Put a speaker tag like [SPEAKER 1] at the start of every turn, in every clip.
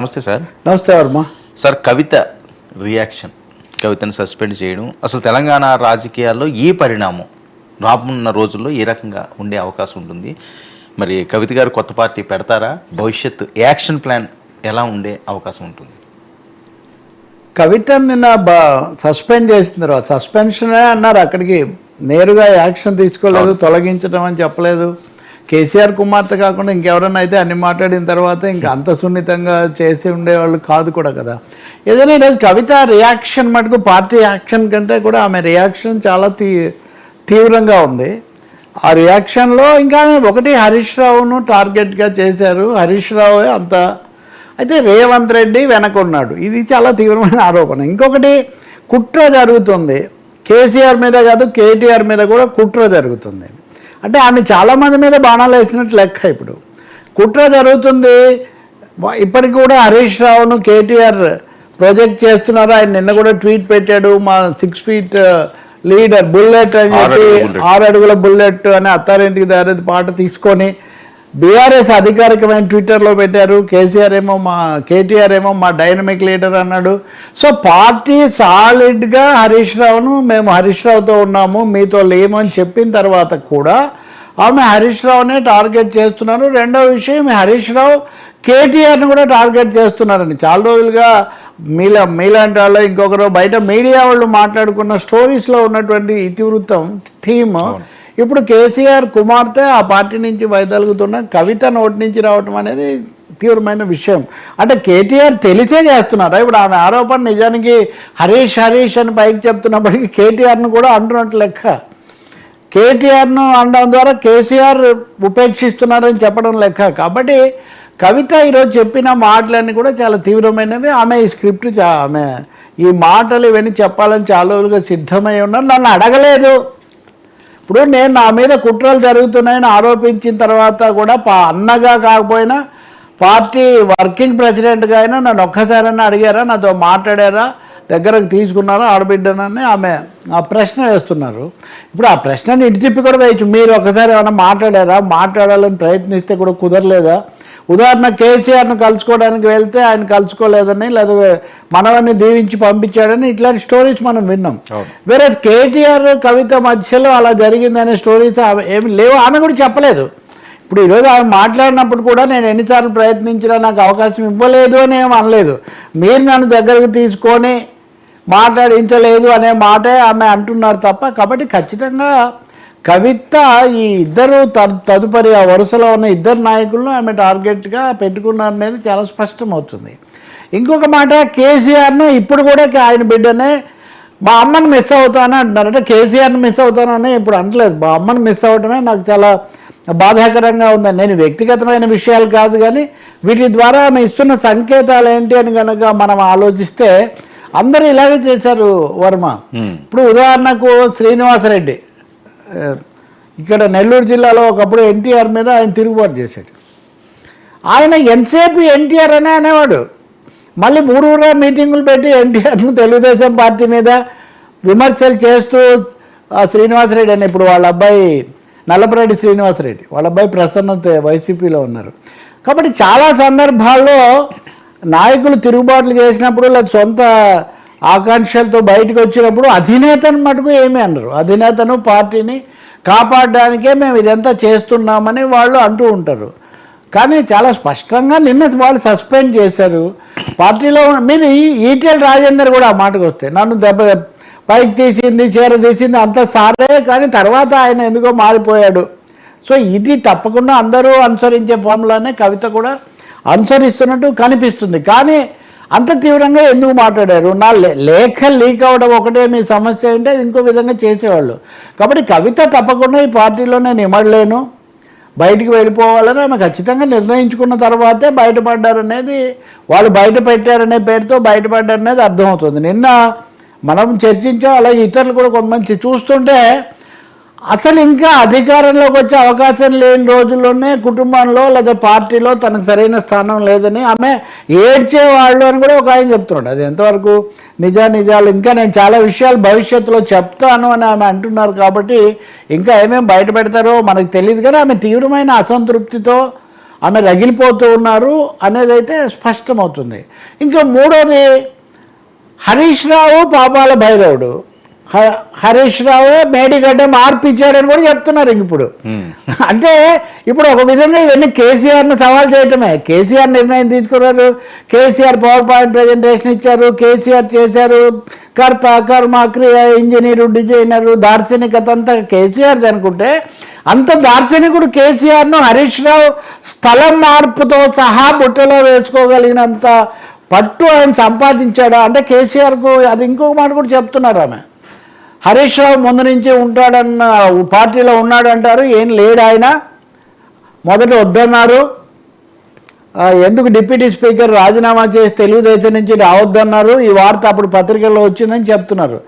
[SPEAKER 1] నమస్తే సార్.
[SPEAKER 2] నమస్తే వర్మ.
[SPEAKER 1] సార్, కవిత రియాక్షన్, కవితను సస్పెండ్ చేయడం, అసలు తెలంగాణ రాజకీయాల్లో ఈ పరిణామం రానున్న రోజుల్లో ఏ రకంగా ఉండే అవకాశం ఉంటుంది? మరి కవిత గారు కొత్త పార్టీ పెడతారా? భవిష్యత్ యాక్షన్ ప్లాన్ ఎలా ఉండే అవకాశం ఉంటుంది?
[SPEAKER 2] కవిత నిన్న సస్పెండ్ చేసిన తర్వాత సస్పెన్షనే అన్నారు, అక్కడికి నేరుగా యాక్షన్ తీసుకోలేదు, తొలగించడం అని చెప్పలేదు. కేసీఆర్ కుమార్తె కాకుండా ఇంకెవరన్నా అయితే అన్ని మాట్లాడిన తర్వాత ఇంకా అంత సున్నితంగా చేసి ఉండేవాళ్ళు కాదు కూడా కదా. ఏదైనా ఈరోజు కవిత రియాక్షన్ మటుకు పార్టీ యాక్షన్ కంటే కూడా ఆమె రియాక్షన్ చాలా తీవ్రంగా ఉంది. ఆ రియాక్షన్లో ఇంకా ఒకటి హరీష్ రావును టార్గెట్గా చేశారు. హరీష్ రావు అంత అయితే రేవంత్ రెడ్డి వెనకున్నాడు, ఇది చాలా తీవ్రమైన ఆరోపణ. ఇంకొకటి కుట్ర జరుగుతుంది, కేసీఆర్ మీద కాదు కేటీఆర్ మీద కూడా కుట్ర జరుగుతుంది. అంటే ఆమె చాలామంది మీద బాణాలు వేసినట్టు లెక్క. ఇప్పుడు కుట్ర జరుగుతుంది. ఇప్పటికి కూడా హరీష్ రావును కేటీఆర్ ప్రొజెక్ట్ చేస్తున్నారు. ఆయన నిన్న కూడా ట్వీట్ పెట్టాడు, మా 6 feet లీడర్ బుల్లెట్ అని చెప్పి 6 అడుగుల బుల్లెట్ అని అత్తారింటికి దారేది పాట తీసుకొని బీఆర్ఎస్ అధికారికమైన ట్విట్టర్లో పెట్టారు. కేటీఆర్ ఏమో మా డైనమిక్ లీడర్ అన్నాడు. సో పార్టీ సాలిడ్గా హరీష్ రావును మేము హరీష్ రావుతో ఉన్నాము మీతో లేము అని చెప్పిన తర్వాత కూడా ఆమె హరీష్ రావునే టార్గెట్ చేస్తున్నారు. రెండవ విషయం, హరీష్ రావు కేటీఆర్ని కూడా టార్గెట్ చేస్తున్నారని చాలా రోజులుగా మీలాంటి వాళ్ళు ఇంకొకరు బయట మీడియా వాళ్ళు మాట్లాడుకున్న స్టోరీస్లో ఉన్నటువంటి ఇతివృత్తం థీమ్ ఇప్పుడు కేసీఆర్ కుమార్తె ఆ పార్టీ నుంచి వైదొలుగుతున్న కవిత నోటి నుంచి రావటం అనేది తీవ్రమైన విషయం. అంటే కేటీఆర్ తెలిసే చేస్తున్నారా? ఇప్పుడు ఆమె ఆరోపణ నిజానికి హరీష్ అని పైకి చెప్తున్నప్పటికీ కేటీఆర్ను కూడా అంటున్నట్టు లెక్క. కేటీఆర్ను అనడం ద్వారా కేసీఆర్ ఉపేక్షిస్తున్నారని చెప్పడం లెక్క. కాబట్టి కవిత ఈరోజు చెప్పిన మాటలన్నీ కూడా చాలా తీవ్రమైనవి. ఆమె ఈ స్క్రిప్ట్ ఆమె ఈ మాటలు ఇవన్నీ చెప్పాలని చాలా రోజులుగా సిద్ధమై ఉన్నారు. నన్ను అడగలేదు. ఇప్పుడు నేను నా మీద కుట్రలు జరుగుతున్నాయని ఆరోపించిన తర్వాత కూడా అన్నగా కాకపోయినా పార్టీ వర్కింగ్ ప్రెసిడెంట్గా అయినా నన్ను ఒక్కసారైనా అడిగారా, నాతో మాట్లాడారా, దగ్గరకు తీసుకున్నారా ఆడబిడ్డనని ఆమె ఆ ప్రశ్న వేస్తున్నారు. ఇప్పుడు ఆ ప్రశ్నని ఇటు తిప్పి కూడా వేయచ్చు, మీరు ఒక్కసారి ఏమైనా మాట్లాడారా, మాట్లాడాలని ప్రయత్నిస్తే కూడా కుదరలేదా? ఉదాహరణ కేసీఆర్ను కలుసుకోవడానికి వెళ్తే ఆయన కలుసుకోలేదని, లేదా మనవన్ని దీవించి పంపించాడని ఇట్లాంటి స్టోరీస్ మనం విన్నాం. వేరే కేటీఆర్ కవిత మధ్యలో అలా జరిగిందనే స్టోరీస్ ఏమి లేవు, ఆమె కూడా చెప్పలేదు. ఇప్పుడు ఈరోజు ఆమె మాట్లాడినప్పుడు కూడా నేను ఎన్నిసార్లు ప్రయత్నించినా నాకు అవకాశం ఇవ్వలేదు అని ఏమి అనలేదు. మీరు నన్ను దగ్గరకు తీసుకొని మాట్లాడించలేదు అనే మాటే ఆమె అంటున్నారు తప్ప. కాబట్టి ఖచ్చితంగా కవిత ఈ ఇద్దరు తదుపరి ఆ వరుసలో ఉన్న ఇద్దరు నాయకులను ఆమె టార్గెట్గా పెట్టుకున్నారనేది చాలా స్పష్టమవుతుంది. ఇంకొక మాట, కేసీఆర్ను ఇప్పుడు కూడా ఆయన బిడ్డనే మా అమ్మని మిస్ అవుతాను అంటున్నారు. అంటే కేసీఆర్ని మిస్ అవుతానని ఇప్పుడు అనట్లేదు, మా అమ్మని మిస్ అవ్వడమే నాకు చాలా బాధాకరంగా ఉందని. నేను వ్యక్తిగతమైన విషయాలు కాదు, కానీ వీటి ద్వారా ఆమె ఇస్తున్న సంకేతాలు ఏంటి అని కనుక మనం ఆలోచిస్తే అందరూ ఇలాగే చేశారు వర్మ. ఇప్పుడు ఉదాహరణకు శ్రీనివాసరెడ్డి ఇక్కడ నెల్లూరు జిల్లాలో ఒకప్పుడు ఎన్టీఆర్ మీద ఆయన తిరుగుబాటు చేశాడు. ఆయన ఎంతసేపు ఎన్టీఆర్ అనే అనేవాడు. మళ్ళీ ఊరూరా మీటింగులు పెట్టి ఎన్టీఆర్ను తెలుగుదేశం పార్టీ మీద విమర్శలు చేస్తూ శ్రీనివాసరెడ్డి అని, ఇప్పుడు వాళ్ళ అబ్బాయి నల్లపరెడ్డి శ్రీనివాసరెడ్డి వాళ్ళ అబ్బాయి ప్రసన్నత వైసీపీలో ఉన్నారు. కాబట్టి చాలా సందర్భాల్లో నాయకులు తిరుగుబాట్లు చేసినప్పుడు లేదా సొంత ఆకాంక్షలతో బయటకు వచ్చినప్పుడు అధినేతను మటుకు ఏమీ అన్నారు. అధినేతను పార్టీని కాపాడడానికే మేము ఇదంతా చేస్తున్నామని వాళ్ళు అంటూ ఉంటారు. కానీ చాలా స్పష్టంగా నిన్న వాళ్ళు సస్పెండ్ చేశారు పార్టీలో. మీరు ఈటెల రాజేందర్ కూడా ఆ మాటకు వస్తే నన్ను పైకి తీసింది తీసింది అంత సారే, కానీ తర్వాత ఆయన ఎందుకో మారిపోయాడు. సో ఇది తప్పకుండా అందరూ అనుసరించే ఫార్ములానే కవిత కూడా అనుసరిస్తున్నట్టు కనిపిస్తుంది. కానీ అంత తీవ్రంగా ఎందుకు మాట్లాడారు? నా లేఖ లీక్ అవ్వడం ఒకటే మీ సమస్య అంటే ఇంకో విధంగా చేసేవాళ్ళు. కాబట్టి కవిత తప్పకుండా ఈ పార్టీలో నేను ఇమడలేను, బయటికి వెళ్ళిపోవాలని ఆమె ఖచ్చితంగా నిర్ణయించుకున్న తర్వాతే బయటపడ్డారనేది, వాళ్ళు బయట పెట్టారనే పేరుతో బయటపడ్డారనేది అర్థమవుతుంది. నిన్న మనం చర్చించాం, అలాగే ఇతరులు కూడా కొంతమంది చూస్తుంటే అసలు ఇంకా అధికారంలోకి వచ్చే అవకాశం లేని రోజుల్లోనే కుటుంబంలో లేదా పార్టీలో తనకు సరైన స్థానం లేదని ఆమె ఏడ్చేవాళ్ళు అని కూడా ఒక ఆయన చెప్తున్నాడు. అది ఎంతవరకు నిజాలు ఇంకా నేను చాలా విషయాలు భవిష్యత్తులో చెప్తాను అని ఆమె అంటున్నారు. కాబట్టి ఇంకా ఏమేమి బయట పెడతారో మనకు తెలియదు, కానీ ఆమె తీవ్రమైన అసంతృప్తితో ఆమె రగిలిపోతూ ఉన్నారు అనేది అయితే స్పష్టమవుతుంది. ఇంకా మూడోది హరీష్ రావు పాపాల భైరవుడు. హరీష్ రావు మేడిగడ్డ మార్పిచ్చాడని కూడా చెప్తున్నారు ఇప్పుడు. అంటే ఇప్పుడు ఒక విధంగా ఇవన్నీ కేసీఆర్ను సవాల్ చేయటమే. కేసీఆర్ నిర్ణయం తీసుకున్నారు, కేసీఆర్ పవర్ పాయింట్ ప్రజెంటేషన్ ఇచ్చారు, కేసీఆర్ చేశారు, కర్త కర్మ క్రియ ఇంజనీరు డిజైనరు దార్శనికత అంతా కేసీఆర్ అనుకుంటే అంత దార్శనికుడు కేసీఆర్ను హరీష్ రావు స్థలం మార్పుతో సహా బుట్టలో వేసుకోగలిగినంత పట్టు ఆయన సంపాదించాడా అంటే కేసీఆర్కు అది ఇంకొక మాట కూడా చెప్తున్నారు. ఆమె హరీష్ రావు ముందు నుంచి ఉంటాడన్న పార్టీలో ఉన్నాడంటారు, ఏం లేడు ఆయన, మొదట వద్దన్నారు, ఎందుకు డిప్యూటీ స్పీకర్ రాజీనామా చేసి తెలుగుదేశం నుంచి రావద్దన్నారు, ఈ వార్త అప్పుడు పత్రికల్లో వచ్చిందని చెప్తున్నారు.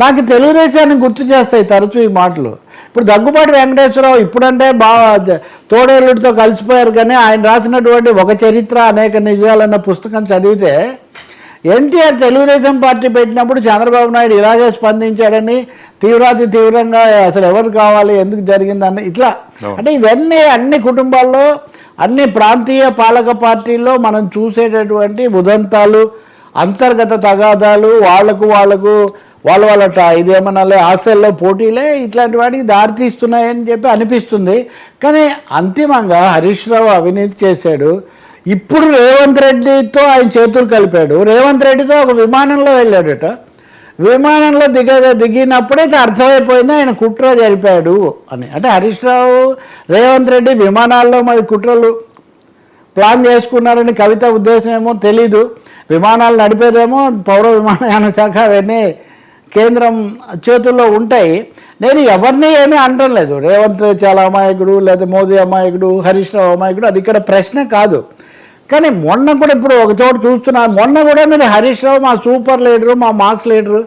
[SPEAKER 2] నాకు తెలుగుదేశాన్ని గుర్తు చేస్తాయి తరచూ ఈ మాటలు. ఇప్పుడు దగ్గుబాటి వెంకటేశ్వరరావు ఇప్పుడంటే బాగా తోడేళ్ళుడితో కలిసిపోయారు, కానీ ఆయన రాసినటువంటి ఒక చరిత్ర అనేక నిజాలన్న పుస్తకం చదివితే ఎన్టీఆర్ తెలుగుదేశం పార్టీ పెట్టినప్పుడు చంద్రబాబు నాయుడు ఇలాగే స్పందించాడని తీవ్రంగా అసలు ఎవరు కావాలి ఎందుకు జరిగిందని ఇట్లా అంటే ఇవన్నీ అన్ని కుటుంబాల్లో అన్ని ప్రాంతీయ పాలక పార్టీల్లో మనం చూసేటటువంటి ఉదంతాలు, అంతర్గత తగాదాలు, వాళ్ళ ఇదేమన్నా ఆశల్లో పోటీలే ఇట్లాంటి వాటికి దారితీస్తున్నాయని చెప్పి అనిపిస్తుంది. కానీ అంతిమంగా హరీష్ రావు అవినీతి చేశాడు. ఇప్పుడు రేవంత్ రెడ్డితో ఆయన చేతులు కలిపాడు. రేవంత్ రెడ్డితో ఒక విమానంలో వెళ్ళాడట. విమానంలో దిగినప్పుడే అర్థమైపోయింది ఆయన కుట్ర జరిపాడు అని. అంటే హరీష్ రావు రేవంత్ రెడ్డి విమానాల్లో మరి కుట్రలు ప్లాన్ చేసుకున్నారని కవిత ఉద్దేశం ఏమో తెలీదు. విమానాలు నడిపేదేమో పౌర విమానయాన శాఖ అవన్నీ కేంద్రం చేతుల్లో ఉంటాయి. నేను ఎవరిని ఏమీ అనడం లేదు, రేవంత్ చాలా అమాయకుడు లేదా మోదీ అమాయకుడు హరీష్ రావు అమాయకుడు, అది ఇక్కడ ప్రశ్న కాదు. కానీ మొన్న కూడా ఇప్పుడు ఒక చోట చూస్తున్నాను, మొన్న కూడా మీరు హరీష్ రావు మా సూపర్ లీడరు, మా మాస్ లీడరు.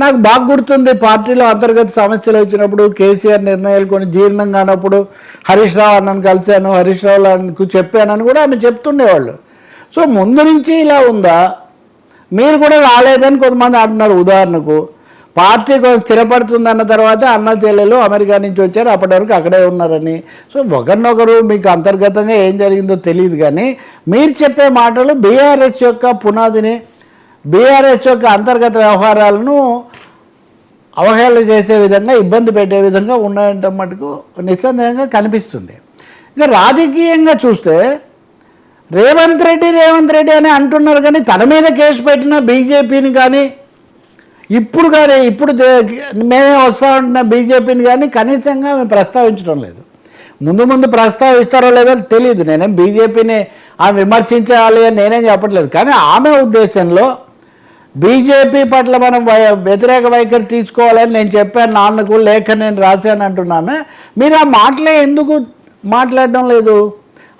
[SPEAKER 2] నాకు బాగా గుర్తుంది, పార్టీలో అంతర్గత సమస్యలు వచ్చినప్పుడు కేసీఆర్ నిర్ణయాలు కొన్ని జీర్ణం కానప్పుడు హరీష్ రావు అన్నను కలిశాను, హరీష్ రావుకు చెప్పానని కూడా ఆమె చెప్తుండేవాళ్ళు. సో ముందు నుంచి ఇలా ఉందా? మీరు కూడా రాలేదని కొంతమంది అంటున్నారు. ఉదాహరణకు పార్టీ కొంచెం స్థిరపడుతుందన్న తర్వాత అన్న చెల్లెలు అమెరికా నుంచి వచ్చారు, అప్పటి వరకు అక్కడే ఉన్నారని. సో ఒకరినొకరు మీకు అంతర్గతంగా ఏం జరిగిందో తెలియదు, కానీ మీరు చెప్పే మాటలు బీఆర్ఎస్ యొక్క పునాదిని, బీఆర్ఎస్ యొక్క అంతర్గత వ్యవహారాలను అవహేళన చేసే విధంగా, ఇబ్బంది పెట్టే విధంగా ఉన్నాయంటే మటుకు నిస్సందేహంగా కనిపిస్తుంది. ఇక రాజకీయంగా చూస్తే రేవంత్ రెడ్డి అని అంటున్నారు, కానీ తన మీద కేసు పెట్టిన బీజేపీని కానీ ఇప్పుడు మేమే వస్తా ఉంటున్న బీజేపీని కానీ కనీసంగా మేము ప్రస్తావించడం లేదు. ముందు ప్రస్తావిస్తారో లేదో తెలియదు. నేనేం బీజేపీని ఆమె విమర్శించాలి అని నేనేం చెప్పట్లేదు, కానీ ఆమె ఉద్దేశంలో బీజేపీ పట్ల మనం వ్యతిరేక వైఖరి తీసుకోవాలని నేను చెప్పాను, నాన్నకు లేఖ నేను రాశాను అంటున్నామే. మీరు ఆ మాటలే ఎందుకు మాట్లాడడం లేదు?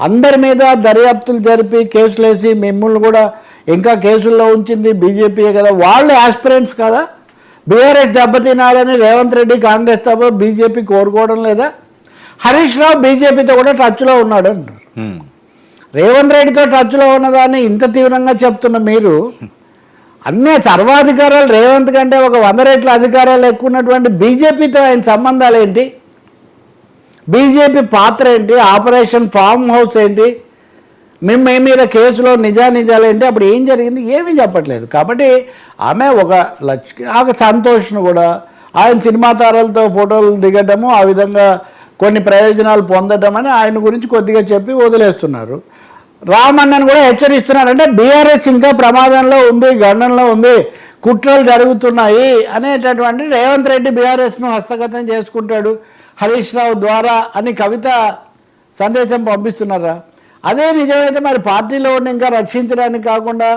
[SPEAKER 2] అందరి మీద దర్యాప్తులు జరిపి కేసులేసి మిమ్మల్ని కూడా ఇంకా కేసుల్లో ఉంచింది బీజేపీయే కదా, వాళ్ళు ఆస్పిరెంట్స్ కదా. బీఆర్ఎస్ దెబ్బతినాలని రేవంత్ రెడ్డి కాంగ్రెస్ తప్ప బీజేపీ కోరుకోవడం లేదా? హరీష్ రావు బీజేపీతో కూడా టచ్లో ఉన్నాడు అంటారు. రేవంత్ రెడ్డితో టచ్లో ఉన్నదాన్ని ఇంత తీవ్రంగా చెప్తున్న మీరు అన్నీ సర్వాధికారాలు రేవంత్ కంటే ఒక 100 రెట్ల అధికారాలు ఎక్కువ ఉన్నటువంటి బీజేపీతో ఆయన సంబంధాలు ఏంటి? బీజేపీ పాత్ర ఏంటి? ఆపరేషన్ ఫామ్ హౌస్ ఏంటి? మీ మీద కేసులో నిజాలు ఏంటి? అప్పుడు ఏం జరిగింది? ఏమీ చెప్పట్లేదు. కాబట్టి ఆమె ఒక సంతోష్ను కూడా ఆయన సినిమా తారలతో ఫోటోలు దిగడము, ఆ విధంగా కొన్ని ప్రయోజనాలు పొందడం అని ఆయన గురించి కొద్దిగా చెప్పి వదిలేస్తున్నారు. రామన్నను కూడా హెచ్చరిస్తున్నారు. అంటే బీఆర్ఎస్ ఇంకా ప్రమాదంలో ఉంది, గండంలో ఉంది, కుట్రలు జరుగుతున్నాయి అనేటటువంటి రేవంత్ రెడ్డి బీఆర్ఎస్ను హస్తగతం చేసుకుంటాడు హరీష్ రావు ద్వారా అని కవిత సందేశం పంపిస్తున్నారా? అదే నిజమైతే మరి పార్టీలో ఉండి ఇంకా రక్షించడానికి కాకుండా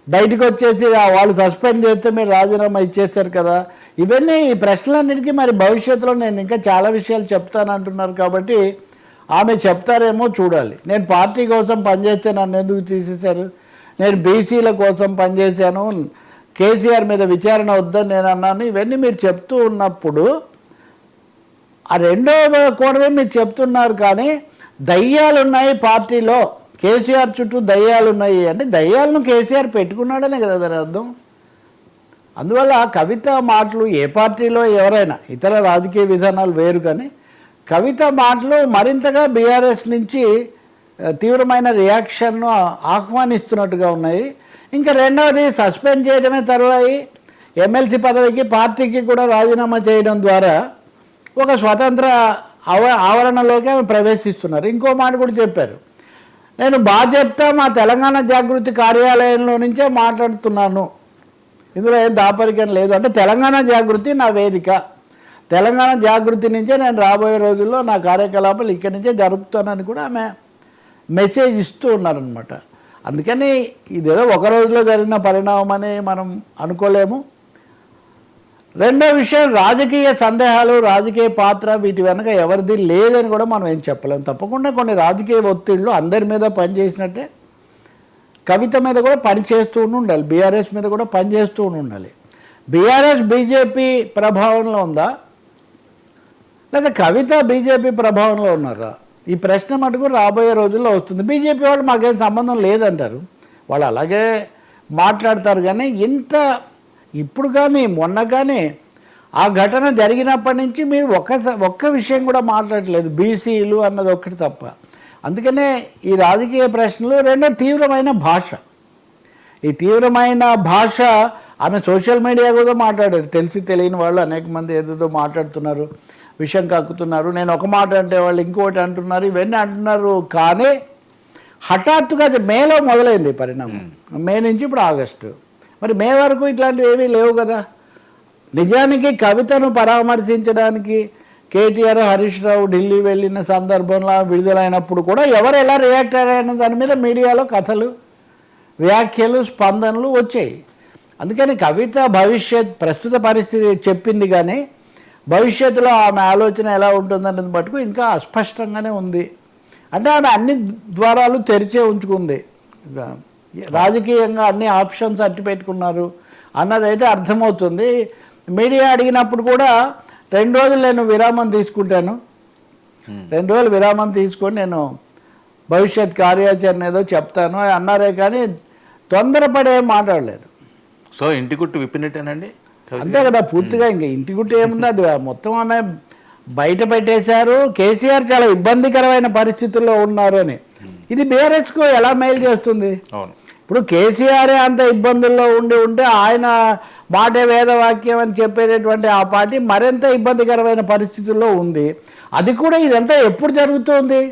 [SPEAKER 2] బయటకు వచ్చేసి వాళ్ళు సస్పెండ్ చేస్తే మీరు రాజీనామా ఇచ్చేస్తారు కదా. ఇవన్నీ ఈ ప్రశ్నలన్నిటికీ మరి భవిష్యత్తులో నేను ఇంకా చాలా విషయాలు చెప్తానంటున్నారు. కాబట్టి ఆమె చెప్తారేమో చూడాలి. నేను పార్టీ కోసం పనిచేస్తే నన్ను ఎందుకు తీసేశారు, నేను బీసీల కోసం పనిచేశాను, కేసీఆర్ మీద విచారణ వద్దని నేను అన్నాను, ఇవన్నీ మీరు చెప్తూ ఉన్నప్పుడు ఆ రెండో కోణమే మీరు చెప్తున్నారు. కానీ దయ్యాలున్నాయి పార్టీలో, కేసీఆర్ చుట్టూ దయ్యాలున్నాయి అంటే దయ్యాలను కేసీఆర్ పెట్టుకున్నాడనే కదా దాని అర్థం. అందువల్ల కవిత మాటలు ఏ పార్టీలో ఎవరైనా ఇతర రాజకీయ విధానాలు వేరు, కానీ కవిత మాటలు మరింతగా బీఆర్ఎస్ నుంచి తీవ్రమైన రియాక్షన్ను ఆహ్వానిస్తున్నట్టుగా ఉన్నాయి. ఇంకా రెండవది సస్పెండ్ చేయడమే తరువాయి ఎమ్మెల్సీ పదవికి పార్టీకి కూడా రాజీనామా చేయడం ద్వారా ఒక స్వతంత్ర ఆవరణలోకి ఆమె ప్రవేశిస్తున్నారు. ఇంకో మాట కూడా చెప్పారు, నేను బాధ్యత మా తెలంగాణ జాగృతి కార్యాలయంలో నుంచే మాట్లాడుతున్నాను, ఇందులో ఏం దాపరికం లేదు. అంటే తెలంగాణ జాగృతి నా వేదిక, తెలంగాణ జాగృతి నుంచే నేను రాబోయే రోజుల్లో నా కార్యకలాపాలు ఇక్కడి నుంచే జరుపుతానని కూడా ఆమె మెసేజ్ ఇస్తూ ఉన్నారనమాట. అందుకని ఇదేదో ఒక రోజులో జరిగిన పరిణామం అని మనం అనుకోలేము. రెండో విషయం, రాజకీయ సందేహాలు, రాజకీయ పాత్ర వీటి వెనక ఎవరిది లేదని కూడా మనం ఏం చెప్పలేము. తప్పకుండా కొన్ని రాజకీయ ఒత్తిళ్ళు అందరి మీద పనిచేసినట్టే కవిత మీద కూడా పనిచేస్తూ ఉండాలి, బీఆర్ఎస్ మీద కూడా పనిచేస్తూ ఉండాలి. బీఆర్ఎస్ బీజేపీ ప్రభావంలో ఉందా లేదా కవిత బీజేపీ ప్రభావంలో ఉన్నారా? ఈ ప్రశ్న మటుకు రాబోయే రోజుల్లో వస్తుంది. బీజేపీ వాళ్ళు మాకేం సంబంధం లేదంటారు, వాళ్ళు అలాగే మాట్లాడతారు. కానీ ఇప్పుడు కానీ మొన్న కానీ ఆ ఘటన జరిగినప్పటి నుంచి మీరు ఒక్క విషయం కూడా మాట్లాడలేదు, బీసీలు అన్నది ఒక్కటి తప్ప. అందుకనే ఈ రాజకీయ ప్రశ్నలు. రెండో తీవ్రమైన భాష, ఈ తీవ్రమైన భాష ఆమె సోషల్ మీడియా కూడా మాట్లాడారు. తెలియని వాళ్ళు అనేక మంది ఏదేదో మాట్లాడుతున్నారు, విషయం కక్కుతున్నారు. నేను ఒక మాట అంటే వాళ్ళు ఇంకోటి అంటున్నారు, ఇవన్నీ అంటున్నారు. కానీ హఠాత్తుగా మేలో మొదలైంది పరిణామం, మే నుంచి ఇప్పుడు ఆగస్టు. మరి మే వరకు ఇట్లాంటివి ఏమీ లేవు కదా. నిజానికి కవితను పరామర్శించడానికి కేటీఆర్, హరీష్ రావు ఢిల్లీ వెళ్ళిన సందర్భంలో విడుదలైనప్పుడు కూడా ఎవరు ఎలా రియాక్ట్ అయ్యారనే దాని మీద మీడియాలో కథలు, వ్యాఖ్యలు, స్పందనలు వచ్చాయి. అందుకని కవిత ప్రస్తుత పరిస్థితి చెప్పింది, కానీ భవిష్యత్తులో ఆమె ఆలోచన ఎలా ఉంటుందనేది మటుకు ఇంకా అస్పష్టంగానే ఉంది. అంటే ఆమె అన్ని ద్వారాలు తెరిచే ఉంచుకుంది, రాజకీయంగా అన్ని ఆప్షన్స్ అట్టి పెట్టుకున్నారు అన్నదైతే అర్థమవుతుంది. మీడియా అడిగినప్పుడు కూడా 2 రోజులు నేను విరామం తీసుకుంటాను, 2 రోజులు విరామం తీసుకొని నేను భవిష్యత్ కార్యాచరణ ఏదో చెప్తాను అని అన్నారే కానీ తొందరపడే మాట్లాడలేదు.
[SPEAKER 1] సో ఇంటి గుట్టు విప్పినట్టేనండి
[SPEAKER 2] అంతే కదా పూర్తిగా. ఇంకా ఇంటి గుట్టు ఏముంది, అది మొత్తం ఆమె బయట పెట్టేశారు. కేసీఆర్ చాలా ఇబ్బందికరమైన పరిస్థితుల్లో ఉన్నారు అని. ఇది బీఆర్ఎస్కు ఎలా మెయిల్ చేస్తుంది? ఇప్పుడు కేసీఆర్ అంత ఇబ్బందుల్లో ఉంటే ఆయన మాటే వేదవాక్యం అని చెప్పేటటువంటి ఆ పార్టీ మరింత ఇబ్బందికరమైన పరిస్థితుల్లో ఉంది. అది కూడా ఇదంతా ఎప్పుడు జరుగుతుంది?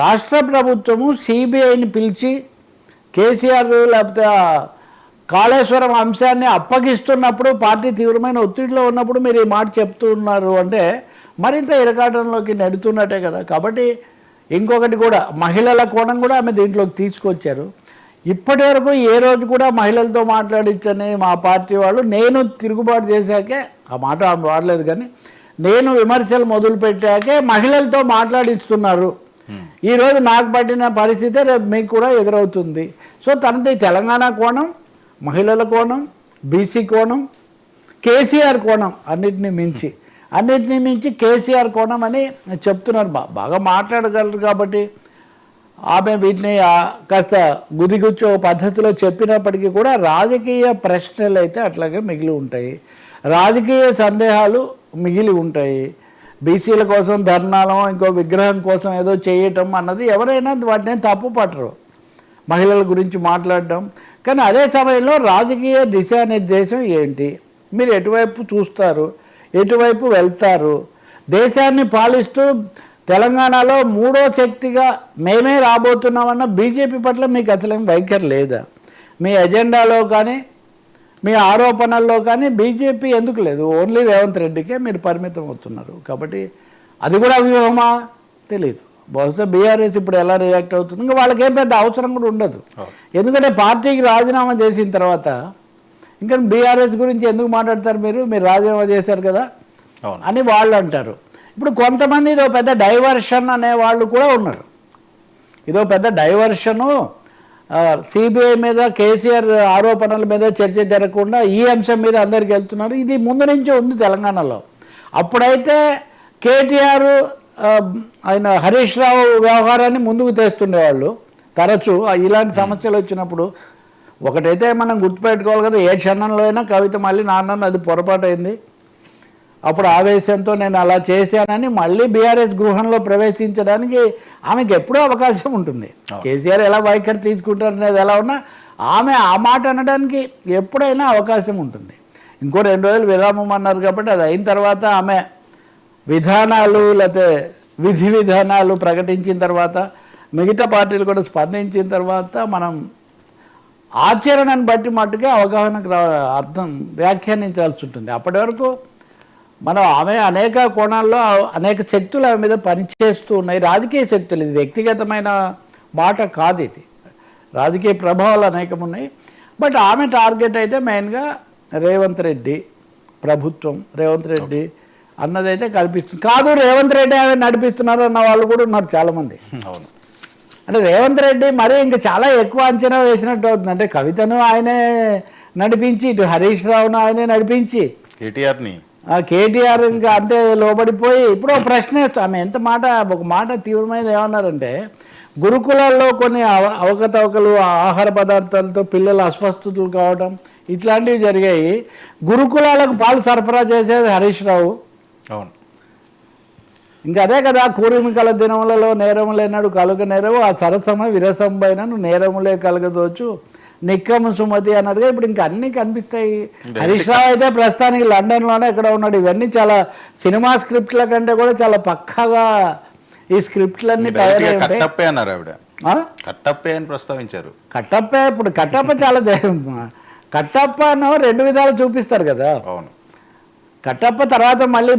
[SPEAKER 2] రాష్ట్ర ప్రభుత్వము సిబిఐని పిలిచి కేసీఆర్ లేకపోతే కాళేశ్వరం అంశాన్ని అప్పగిస్తున్నప్పుడు, పార్టీ తీవ్రమైన ఒత్తిడిలో ఉన్నప్పుడు మీరు ఈ మాట చెప్తూ ఉన్నారు అంటే మరింత ఇరకాటంలోకి నెడుతున్నట్టే కదా. కాబట్టి ఇంకొకటి కూడా, మహిళల కోణం కూడా ఆమె దీంట్లోకి తీసుకొచ్చారు. ఇప్పటి వరకు ఏ రోజు కూడా మహిళలతో మాట్లాడించని మా పార్టీ వాళ్ళు, నేను తిరుగుబాటు చేశాకే, ఆ మాట ఆమె వాడలేదు కానీ నేను విమర్శలు మొదలుపెట్టాకే మహిళలతో మాట్లాడిస్తున్నారు. ఈరోజు నాకు పట్టిన పరిస్థితే రేపు మీకు కూడా ఎదురవుతుంది. సో తనది తెలంగాణ కోణం, మహిళల కోణం, బీసీ కోణం, కేసీఆర్ కోణం, అన్నిటినీ మించి కేసీఆర్ కోణం అని చెప్తున్నారు. బాగా మాట్లాడగలరు కాబట్టి ఆమె వీటిని కాస్త గుదిగుచ్చో పద్ధతిలో చెప్పినప్పటికీ కూడా రాజకీయ ప్రశ్నలు అయితే అట్లాగే మిగిలి ఉంటాయి, రాజకీయ సందేహాలు మిగిలి ఉంటాయి. బీసీల కోసం ధర్నాలం, ఇంకో విగ్రహం కోసం ఏదో చేయటం అన్నది ఎవరైనా వాటిని తప్పు పట్టరు, మహిళల గురించి మాట్లాడడం. కానీ అదే సమయంలో రాజకీయ దిశానిర్దేశం ఏంటి, మీరు ఎటువైపు చూస్తారు, ఎటువైపు వెళ్తారు? దేశాన్ని పాలిస్తూ తెలంగాణలో 3వ శక్తిగా మేమే రాబోతున్నామన్న బీజేపీ పట్ల మీకు అసలేం వైఖరి లేదా? మీ ఎజెండాలో కానీ మీ ఆరోపణల్లో కానీ బీజేపీ ఎందుకు లేదు? ఓన్లీ రేవంత్ రెడ్డికే మీరు పరిమితం అవుతున్నారు. కాబట్టి అది కూడా వ్యూహమా తెలియదు. బహుశా బీఆర్ఎస్ ఇప్పుడు ఎలా రియాక్ట్ అవుతుంది, ఇంకా వాళ్ళకేం పెద్ద అవసరం కూడా ఉండదు. ఎందుకంటే పార్టీకి రాజీనామా చేసిన తర్వాత ఇంకా బీఆర్ఎస్ గురించి ఎందుకు మాట్లాడతారు? మీరు రాజీనామా చేశారు కదా అని వాళ్ళు అంటారు. ఇప్పుడు కొంతమంది ఇదో పెద్ద డైవర్షన్ అనే వాళ్ళు కూడా ఉన్నారు. ఇదో పెద్ద డైవర్షను, సిబిఐ మీద, కేసీఆర్ ఆరోపణల మీద చర్చ జరగకుండా ఈ అంశం మీద అందరికి వెళ్తున్నారు. ఇది ముందు నుంచే ఉంది తెలంగాణలో. అప్పుడైతే కేటీఆర్ ఆయన హరీష్ రావు వ్యవహారాన్ని ముందుకు తెస్తుండేవాళ్ళు తరచూ. ఇలాంటి సమస్యలు వచ్చినప్పుడు ఒకటైతే మనం గుర్తుపెట్టుకోవాలి కదా, ఏ క్షణంలో అయినా కవిత మళ్ళీ నాన్న అది పొరపాటు అయింది, అప్పుడు ఆవేశంతో నేను అలా చేశానని మళ్ళీ బీఆర్ఎస్ గృహంలో ప్రవేశించడానికి ఆమెకు ఎప్పుడూ అవకాశం ఉంటుంది. కేసీఆర్ ఎలా వైఖరి తీసుకుంటారు అనేది ఎలా ఉన్నా ఆమె ఆ మాట అనడానికి ఎప్పుడైనా అవకాశం ఉంటుంది. ఇంకో 2 రోజులు విరామం అన్నారు కాబట్టి అది అయిన తర్వాత ఆమె విధానాలు లేకపోతే విధి విధానాలు ప్రకటించిన తర్వాత మిగతా పార్టీలు కూడా స్పందించిన తర్వాత మనం ఆచరణను బట్టి మట్టుకే అవగాహనకు అర్థం వ్యాఖ్యానించాల్సి ఉంటుంది. అప్పటి వరకు మనం ఆమె అనేక కోణాల్లో అనేక శక్తులు ఆమె మీద పనిచేస్తూ ఉన్నాయి. రాజకీయ శక్తులు, ఇది వ్యక్తిగతమైన మాట కాదు, ఇది రాజకీయ ప్రభావాలు అనేకం ఉన్నాయి. బట్ ఆమె టార్గెట్ అయితే మెయిన్గా రేవంత్ రెడ్డి ప్రభుత్వం, రేవంత్ రెడ్డి అన్నదైతే కల్పిస్తుంది. కాదు రేవంత్ రెడ్డి ఆమె నడిపిస్తున్నారు అన్న వాళ్ళు కూడా ఉన్నారు చాలామంది.
[SPEAKER 1] అవును,
[SPEAKER 2] అంటే రేవంత్ రెడ్డి మరీ ఇంకా చాలా ఎక్కువ అంచనా వేసినట్టు అవుతుంది. అంటే కవితను ఆయనే నడిపించి, ఇటు హరీష్ రావును ఆయనే నడిపించి, కేటీఆర్ ఇంకా అంతే లోబడిపోయి. ఇప్పుడు ఒక ప్రశ్న ఆమె ఎంత మాట, ఒక మాట తీవ్రమైన ఏమన్నారంటే గురుకులాల్లో కొన్ని అవకతవకలు, ఆహార పదార్థాలతో పిల్లలు అస్వస్థతలు కావడం ఇట్లాంటివి జరిగాయి. గురుకులాలకు పాలు సరఫరా చేసేది హరీష్ రావు.
[SPEAKER 1] అవును,
[SPEAKER 2] ఇంకా అదే కదా, కూర్మికల దినములలో నేరములేనాడు కలుగ నేరవు, ఆ సరసమ విరసంబైనను నేరములే కలగదోచు నిక్కము సుమతి అన్నట్టుగా ఇప్పుడు ఇంకా అన్నీ కనిపిస్తాయి. హరీష్ రావు అయితే ప్రస్తుతానికి లండన్లోనే ఎక్కడ ఉన్నాడు. ఇవన్నీ చాలా సినిమా స్క్రిప్ట్ల కంటే కూడా చాలా పక్కాగా ఈ స్క్రిప్ట్లన్నీ తయారై ఉంటాయి.
[SPEAKER 1] కట్టప్పే అని ప్రస్తావించారు.
[SPEAKER 2] కట్టప్ప ఇప్పుడు కట్టప్ప చాలా కట్టప్పను 2 విధాలు చూపిస్తారు కదా.
[SPEAKER 1] అవును,
[SPEAKER 2] కట్టప్ప తర్వాత మళ్ళీ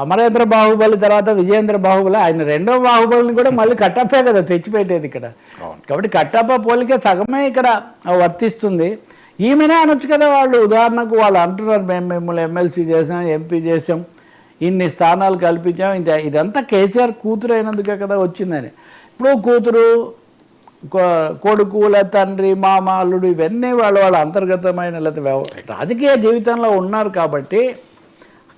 [SPEAKER 2] అమరేంద్ర బాహుబలి తర్వాత విజయేంద్ర బాహుబలి, ఆయన 2వ బాహుబలిని కూడా మళ్ళీ కట్టప్పే కదా తెచ్చిపెట్టేది ఇక్కడ. కాబట్టి కట్టప్ప పోలికే సగమే ఇక్కడ వర్తిస్తుంది. ఈమెనే అనొచ్చు కదా, వాళ్ళు ఉదాహరణకు వాళ్ళు అంటున్నారు మేము మిమ్మల్ని ఎమ్మెల్సీ చేసాం, ఎంపీ చేసాం, ఇన్ని స్థానాలు కల్పించాం, ఇదంతా కేసీఆర్ కూతురు అయినందుకే కదా వచ్చిందని. ఇప్పుడు కూతురు, కొడుకు లేదా తండ్రి, మామ, అల్లుడు ఇవన్నీ వాళ్ళ అంతర్గతమైన లేదా రాజకీయ జీవితంలో ఉన్నారు కాబట్టి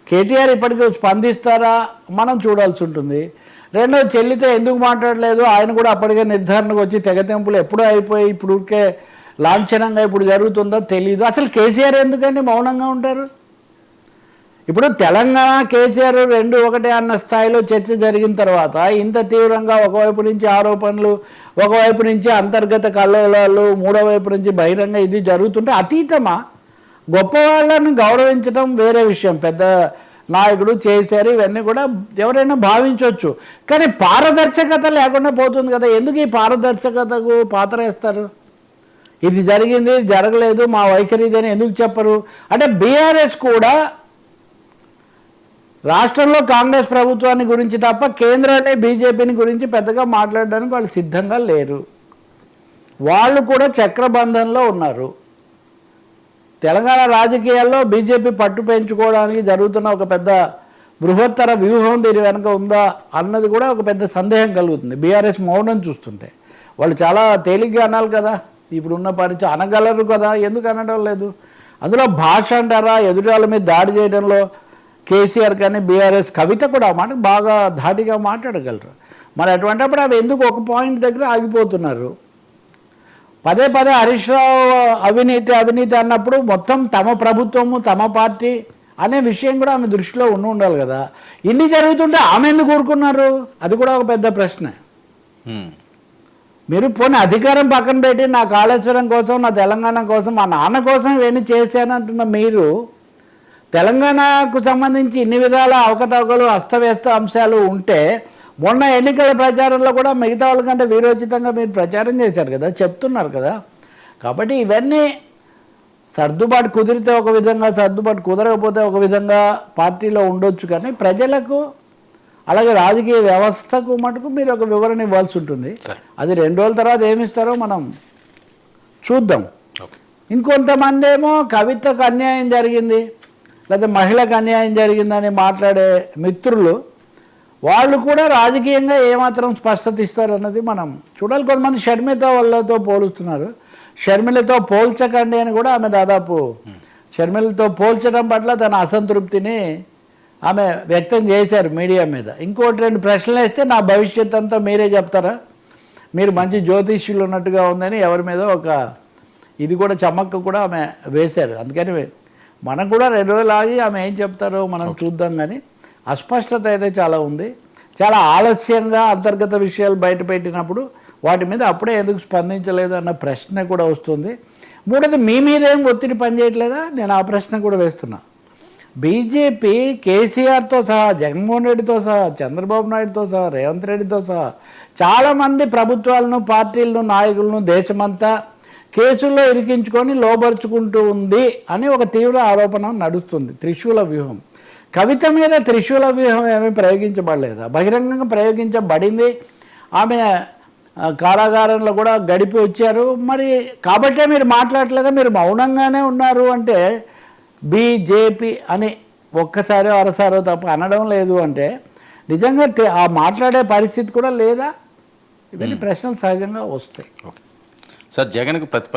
[SPEAKER 2] కేటీఆర్ ఇప్పటికీ స్పందిస్తారా మనం చూడాల్సి ఉంటుంది. రెండోది చెల్లితో ఎందుకు మాట్లాడలేదు, ఆయన కూడా అప్పటికే నిర్ధారణకు వచ్చి తెగతెంపులు ఎప్పుడూ అయిపోయి ఇప్పుడు ఊరికే లాంఛనంగా ఇప్పుడు జరుగుతుందో తెలియదు. అసలు కేసీఆర్ ఎందుకండి మౌనంగా ఉంటారు? ఇప్పుడు తెలంగాణ కేసీఆర్ 2 ఒకటే అన్న స్థాయిలో చర్చ జరిగిన తర్వాత ఇంత తీవ్రంగా ఒకవైపు నుంచి ఆరోపణలు, ఒకవైపు నుంచి అంతర్గత కల్లోలాలు, మూడో వైపు నుంచి బహిరంగ ఇది జరుగుతుంటే అతీతమా? గొప్ప వాళ్ళని గౌరవించడం వేరే విషయం, పెద్ద నాయకుడు చేశారు, ఇవన్నీ కూడా ఎవరైనా భావించవచ్చు. కానీ పారదర్శకత లేకుండా పోతుంది కదా. ఎందుకు ఈ పారదర్శకతకు పాత్ర వేస్తారు? ఇది జరిగింది, జరగలేదు, మా వైఖరి ఇదని ఎందుకు చెప్పరు? అంటే బీఆర్ఎస్ కూడా రాష్ట్రంలో కాంగ్రెస్ ప్రభుత్వాన్ని గురించి తప్ప కేంద్రాన్ని బీజేపీని గురించి పెద్దగా మాట్లాడడానికి వాళ్ళు సిద్ధంగా లేరు. వాళ్ళు కూడా చక్రబంధంలో ఉన్నారు. తెలంగాణ రాజకీయాల్లో బీజేపీ పట్టు పెంచుకోవడానికి జరుగుతున్న ఒక పెద్ద బృహత్తర వ్యూహం దీని వెనుక ఉందా అన్నది కూడా ఒక పెద్ద సందేహం కలుగుతుంది. బీఆర్ఎస్ మౌనం చూస్తుంటే వాళ్ళు చాలా తేలిగ్గా అనాలి కదా, ఇప్పుడున్న పరిచయం అనగలరు కదా, ఎందుకు అనడం లేదు? అందులో భాష అంటారా, ఎదుటాల మీద దాడి చేయడంలో కేసీఆర్ కానీ బీఆర్ఎస్ కవిత కూడా మాట బాగా ధాటిగా మాట్లాడగలరు. మరి అటువంటిప్పుడు అవి ఎందుకు ఒక పాయింట్ దగ్గర ఆగిపోతున్నారు? పదే పదే హరీష్ రావు అవినీతి అవినీతి అన్నప్పుడు మొత్తం తమ ప్రభుత్వము తమ పార్టీ అనే విషయం కూడా ఆమె దృష్టిలో ఉండాలి కదా. ఇన్ని జరుగుతుంటే ఆమె ఎందుకు ఊరుకున్నారు? అది కూడా ఒక పెద్ద ప్రశ్న. మీరు పోనీ అధికారం పక్కన పెట్టి నా కాళేశ్వరం కోసం, నా తెలంగాణ కోసం, మా నాన్న కోసం ఇవన్నీ చేశానంటున్న మీరు తెలంగాణకు సంబంధించి ఇన్ని విధాల అవకతవకలు, అస్తవ్యస్త అంశాలు ఉంటే మొన్న ఎన్నికల ప్రచారంలో కూడా మిగతా వాళ్ళకంటే వీరోచితంగా మీరు ప్రచారం చేశారు కదా, చెప్తున్నారు కదా. కాబట్టి ఇవన్నీ సర్దుబాటు కుదిరితే ఒక విధంగా, సర్దుబాటు కుదరకపోతే ఒక విధంగా పార్టీలో ఉండొచ్చు. కానీ ప్రజలకు అలాగే రాజకీయ వ్యవస్థకు మటుకు మీరు ఒక వివరణ ఇవ్వాల్సి ఉంటుంది. అది 2 రోజుల తర్వాత ఏమిస్తారో మనం చూద్దాం. ఇంకొంతమంది ఏమో కవితకు అన్యాయం జరిగింది లేదా మహిళకు అన్యాయం జరిగిందని మాట్లాడే మిత్రులు వాళ్ళు కూడా రాజకీయంగా ఏమాత్రం స్పష్టత ఇస్తారు అన్నది మనం చూడాలి. కొంతమంది షర్మిల వాళ్ళతో పోలుస్తున్నారు. షర్మిలతో పోల్చకండి అని కూడా ఆమె దాదాపు షర్మిలతో పోల్చడం పట్ల తన అసంతృప్తిని ఆమె వ్యక్తం చేశారు మీడియా మీద. ఇంకోటి 2 ప్రశ్నలు వేస్తే నా భవిష్యత్ అంతా మీరే చెప్తారా, మీరు మంచి జ్యోతిష్యులు ఉన్నట్టుగా ఉందని ఎవరి మీద ఒక ఇది కూడా చమక్క కూడా ఆమె వేశారు. అందుకని మనకు కూడా 2 రోజులు ఆగి ఆమె ఏం చెప్తారో మనం చూద్దాం. కానీ అస్పష్టత అయితే చాలా ఉంది. చాలా ఆలస్యంగా అంతర్గత విషయాలు బయట పెట్టినప్పుడు వాటి మీద అప్పుడే ఎందుకు స్పందించలేదు అన్న ప్రశ్న కూడా వస్తుంది. మూడోది, మీ మీదేం ఒత్తిడి పనిచేయట్లేదా? నేను ఆ ప్రశ్న కూడా వేస్తున్నా. బీజేపీ కేసీఆర్తో సహా, జగన్మోహన్ రెడ్డితో సహా, చంద్రబాబు నాయుడుతో సహా, రేవంత్ రెడ్డితో సహా చాలామంది ప్రభుత్వాలను, పార్టీలను, నాయకులను దేశమంతా కేసుల్లో ఇరికించుకొని లోబరుచుకుంటూ ఉంది అని ఒక తీవ్ర ఆరోపణ నడుస్తుంది. త్రిశూల వ్యూహం. కవిత మీద త్రిశూల వ్యూహం ఏమీ ప్రయోగించబడలేదు, బహిరంగంగా ప్రయోగించబడింది. ఆమె కారాగారంలో కూడా గడిపి వచ్చారు. మరి కాబట్టే మీరు మాట్లాడలేదా, మీరు మౌనంగానే ఉన్నారు అంటే బీజేపీ అని ఒక్కసారో అరసారో తప్ప అనడం లేదు అంటే నిజంగా ఆ మాట్లాడే పరిస్థితి కూడా లేదా? ఇవన్నీ ప్రశ్నలు సహజంగా వస్తాయి.
[SPEAKER 1] సార్, జగన్కు